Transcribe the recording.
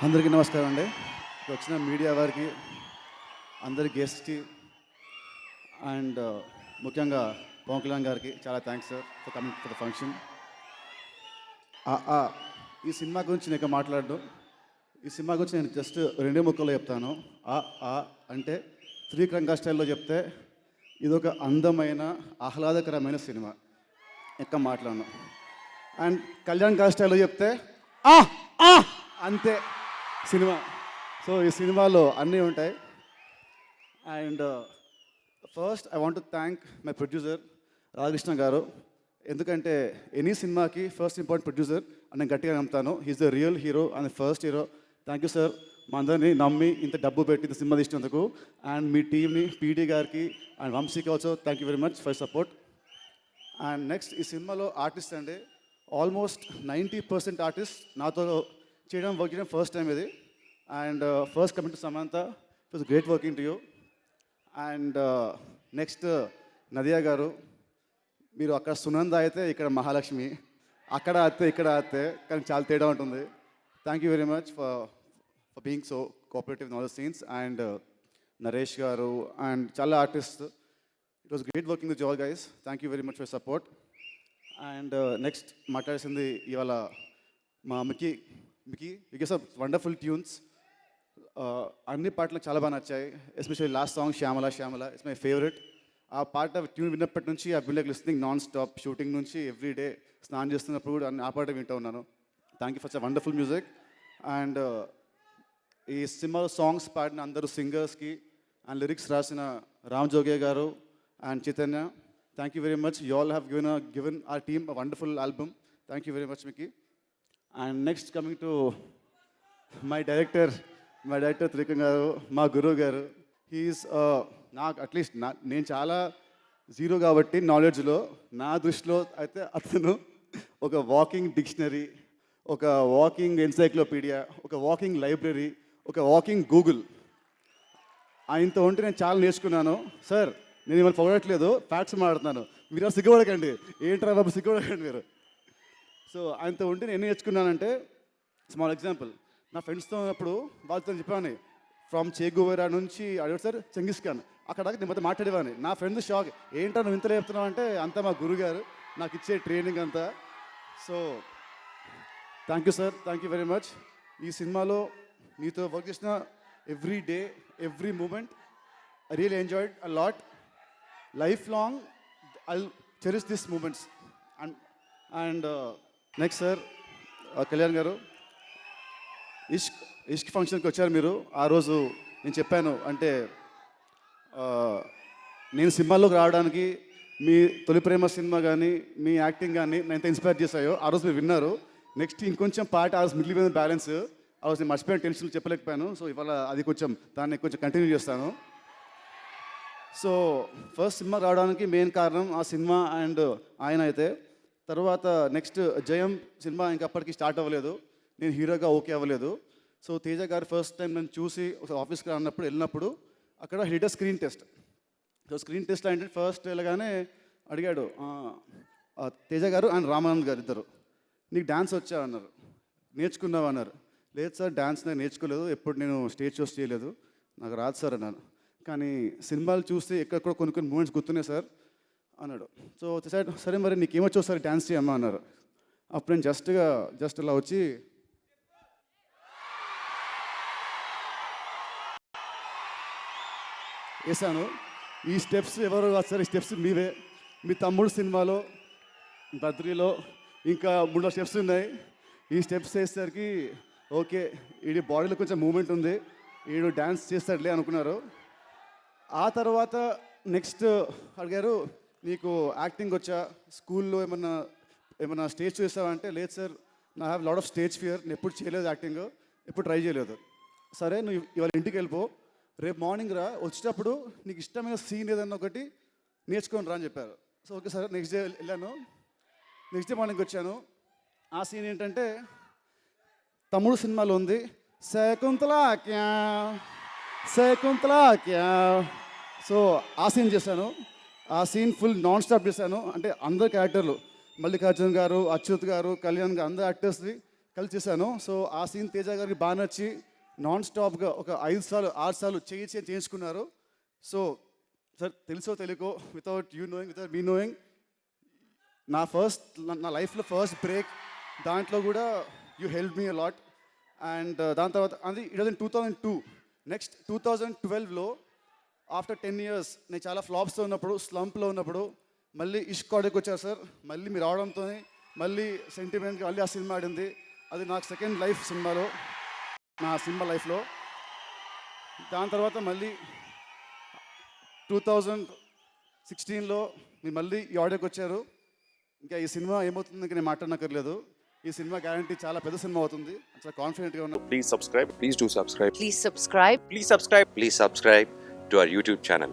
అందరికీ నమస్కారం అండి. వచ్చిన మీడియా వారికి, అందరి గెస్ట్కి అండ్ ముఖ్యంగా పవన్ కళ్యాణ్ గారికి చాలా thanks sir for coming for the function. ఈ సినిమా గురించి నేను మాట్లాడడం, ఈ సినిమా గురించి నేను జస్ట్ రెండే ముక్కల్లో చెప్తాను. అంటే త్రికంగా స్టైల్లో చెప్తే ఇదొక అందమైన ఆహ్లాదకరమైన సినిమా. ఎక్క మాట్లాడను. అండ్ కళ్యాణ్ కా స్టైల్లో చెప్తే అంతే సినిమా. సో ఈ సినిమాలో అన్నీ ఉంటాయి. And first I want to thank my producer Radhakrishna గారు. ఎందుకంటే ఎనీ సినిమాకి ఫస్ట్ ఇంపార్టెంట్ ప్రొడ్యూసర్ అని నేను గట్టిగా నమ్ముతాను. He is the real hero and first hero. Thank you sir, మా అందరినీ నమ్మి ఇంత డబ్బు పెట్టి ఇంత సినిమా తీసినందుకు. అండ్ మీ టీంని పీడీ గారికి అండ్ వంశీకి also thank you very much for support. And next ఈ సినిమాలో ఆర్టిస్ట్ అండి ఆల్మోస్ట్ 90% ఆర్టిస్ట్ నాతో చేయడం వర్క్ చేయడం ఫస్ట్ టైం ఇది. And first coming to Samantha, it was great working to you. And next Nadiya garu, మీరు అక్కడ సునంద అయితే ఇక్కడ మహాలక్ష్మి, అక్కడ అత్తే ఇక్కడ అత్తే, కానీ చాలా తేడా ఉంటుంది. Thank you very much for being so cooperative in all the scenes. And Naresh గారు అండ్ చాలా artist, it was great working with all guys. Thank you very much for support. And next మాట్లాడాల్సింది ఇవాళ మా Mickey because of wonderful tunes. అన్ని పాటలు చాలా బాగా నచ్చాయి. Especially last song Shyamala Shyamala it's my favourite. ఆ పాట ట్యూన్ విన్నప్పటి నుంచి I been like listening non stop. Shooting నుంచి ఎవ్రీ డే స్నానం చేస్తున్నప్పుడు కూడా ఆ పాట వింటూ ఉన్నాను. Thank you for such wonderful music. And ఈ సినిమాలో సాంగ్స్ పాడిన అందరూ సింగర్స్కి అండ్ లిరిక్స్ రాసిన రామ్ జోగే గారు and Chaitanya, thank you very much. You all have given our team a wonderful album. Thank you very much, Mickey. And next coming to my director త్రికం గారు, మా గురువు గారు. హీఈస్ నాకు అట్లీస్ట్ నేను చాలా జీరో కాబట్టి నాలెడ్జ్లో, నా దృష్టిలో అయితే అతను ఒక వాకింగ్ డిక్షనరీ, ఒక వాకింగ్ ఎన్సైక్లోపీడియా, ఒక వాకింగ్ లైబ్రరీ, ఒక వాకింగ్ గూగుల్. ఆయనతో ఉంటే నేను చాలా నేర్చుకున్నాను. సార్ నేను ఇవాళ పొగడట్లేదు, ఫ్యాక్ట్స్ మాట్లాడుతున్నాను. మీరు సిగ్గుపడకండి, ఏంట్రా బాబు సిగ్గుపడకండి మీరు. సో ఆయనతో ఉంటే నేను నేర్చుకున్నానంటే, స్మాల్ ఎగ్జాంపుల్, నా ఫ్రెండ్స్తో ఉన్నప్పుడు వాళ్ళతో చెప్పాను ఫ్రమ్ చేగువేరా నుంచి అడిగాడు సార్ చెంగిస్ ఖాన్, అక్కడ నేను మొత్తం మాట్లాడేవాడిని. నా ఫ్రెండ్ షాక్, ఏంటో నువ్వు ఇంతలో చెప్తున్నావు అంటే అంతా మా గురుగారు నాకు ఇచ్చే ట్రైనింగ్ అంతా. So thank you sir, thank you very much. ఈ సినిమాలో మీతో వర్క్ చేసిన every day, every moment I really enjoyed a lot. Life long I'll cherish this moments. And next sir Kalyan garu, Ishq ఫంక్షన్కి వచ్చారు మీరు. ఆ రోజు నేను చెప్పాను అంటే నేను సినిమాల్లోకి రావడానికి మీ తొలి ప్రేమ సినిమా కానీ మీ యాక్టింగ్ కానీ నేను ఎంత ఇన్స్పైర్ చేశాయో ఆ రోజు మీరు విన్నారు. నెక్స్ట్ ఇంకొంచెం పాట ఆ రోజు మిగిలిపోయిన బ్యాలెన్స్ ఆ రోజు నేను మర్చిపోయిన టెన్షన్ చెప్పలేకపోయాను. సో ఇవాళ అది దాన్ని కొంచెం కంటిన్యూ చేస్తాను. సో ఫస్ట్ సినిమా రావడానికి మెయిన్ కారణం ఆ సినిమా అండ్ ఆయన అయితే. తర్వాత నెక్స్ట్ జయం సినిమా ఇంకా అప్పటికి స్టార్ట్ అవ్వలేదు, నేను హీరోగా ఓకే అవ్వలేదు. సో తేజ గారు ఫస్ట్ టైం నేను చూసి ఒక ఆఫీస్కి వెళ్ళినప్పుడు అక్కడ hid screen test. So screen test ఏంటంటే ఫస్ట్ వెళ్ళగానే అడిగాడు తేజ గారు అండ్ రామానంద్ గారు ఇద్దరు, నీకు డ్యాన్స్ వచ్చా అన్నారు. నేర్చుకున్నావు అన్నారు. లేదు సార్ డ్యాన్స్ నేను నేర్చుకోలేదు, ఎప్పుడు నేను స్టేజ్ షోస్ చేయలేదు, నాకు రాదు సార్ అన్నాను. కానీ సినిమాలు చూస్తే ఎక్కడెక్కడ కొన్ని మూమెంట్స్ గుర్తున్నాయి సార్ అన్నాడు. సో సరే మరి నీకేమొచ్చో సార్ డ్యాన్స్ చేయమ్మా అన్నారు. అప్పుడు నేను జస్ట్ ఇలా వచ్చి వేసాను. ఈ స్టెప్స్ ఎవరు కాదు సార్, ఈ స్టెప్స్ మీవే. మీ తమ్ముడు సినిమాలో బద్రీలో ఇంకా 3 స్టెప్స్ ఉన్నాయి. ఈ స్టెప్స్ వేసేసరికి ఓకే వీడి బాడీలో కొంచెం మూమెంట్ ఉంది, వీడు డ్యాన్స్ చేస్తాడులే అనుకున్నారు. ఆ తర్వాత నెక్స్ట్ అడిగారు, నీకు యాక్టింగ్ వచ్చా, స్కూల్లో ఏమన్నా స్టేజ్ చూసావా అంటే, లేదు సార్ నా have lot of stage fear, నేను ఎప్పుడు చేయలేదు యాక్టింగ్, ఎప్పుడు ట్రై చేయలేదు. సరే నువ్వు ఇవాళ ఇంటికి వెళ్ళిపో, రేపు మార్నింగ్ రా, వచ్చేటప్పుడు నీకు ఇష్టమైన సీన్ ఏదన్నా ఒకటి నేర్చుకొని రా అని చెప్పారు. So okay sir next day వెళ్ళాను. నెక్స్ట్ డే మార్నింగ్ వచ్చాను. ఆ సీన్ ఏంటంటే తమ్ముడు సినిమాలో ఉంది, శకుంతలా క్యా. సో ఆ సీన్ చేశాను. ఆ సీన్ ఫుల్ నాన్ స్టాప్ చేశాను. అంటే అందరు క్యారెక్టర్లు, మల్లికార్జున్ గారు, అచ్యుత్ గారు, కళ్యాణ్ గారు, అందరు యాక్టర్స్ది కలిసి చేశాను. సో ఆ సీన్ తేజ గారికి బాగా నచ్చి నాన్ స్టాప్గా ఒక 5 సార్లు 6 సార్లు చేయించుకున్నారు. సో సార్ తెలుసో తెలియకో without you knowing without me knowing నా లైఫ్లో ఫస్ట్ బ్రేక్ దాంట్లో కూడా you help me a lot. And దాని తర్వాత అది ఇట్ వాజ్ ఇన్ 2002. నెక్స్ట్ 2012లో ఆఫ్టర్ 10 years నేను చాలా ఫ్లాప్స్తో ఉన్నప్పుడు స్లంప్లో ఉన్నప్పుడు మళ్ళీ ఇష్క్ ఆర్డర్కి వచ్చారు సార్. మళ్ళీ మీరు రావడంతో మళ్ళీ సెంటిమెంట్గా మళ్ళీ ఆ సినిమా ఆడింది. అది నాకు సెకండ్ లైఫ్ నా సినిమా లైఫ్లో. దాని తర్వాత మళ్ళీ 2016లో మీరు మళ్ళీ ఈ ఆర్డర్కి వచ్చారు. ఇంకా ఈ సినిమా ఏమవుతుంది ఇంకా నేను మాట్లాడనక్కర్లేదు. ఈ సినిమా గ్యారంటీ చాలా పెద్ద సినిమా అవుతుంది. చాలా కాన్ఫిడెంట్గా ఉన్నాను. Please subscribe. Please do subscribe. Please subscribe. Please subscribe. Please subscribe to our YouTube channel.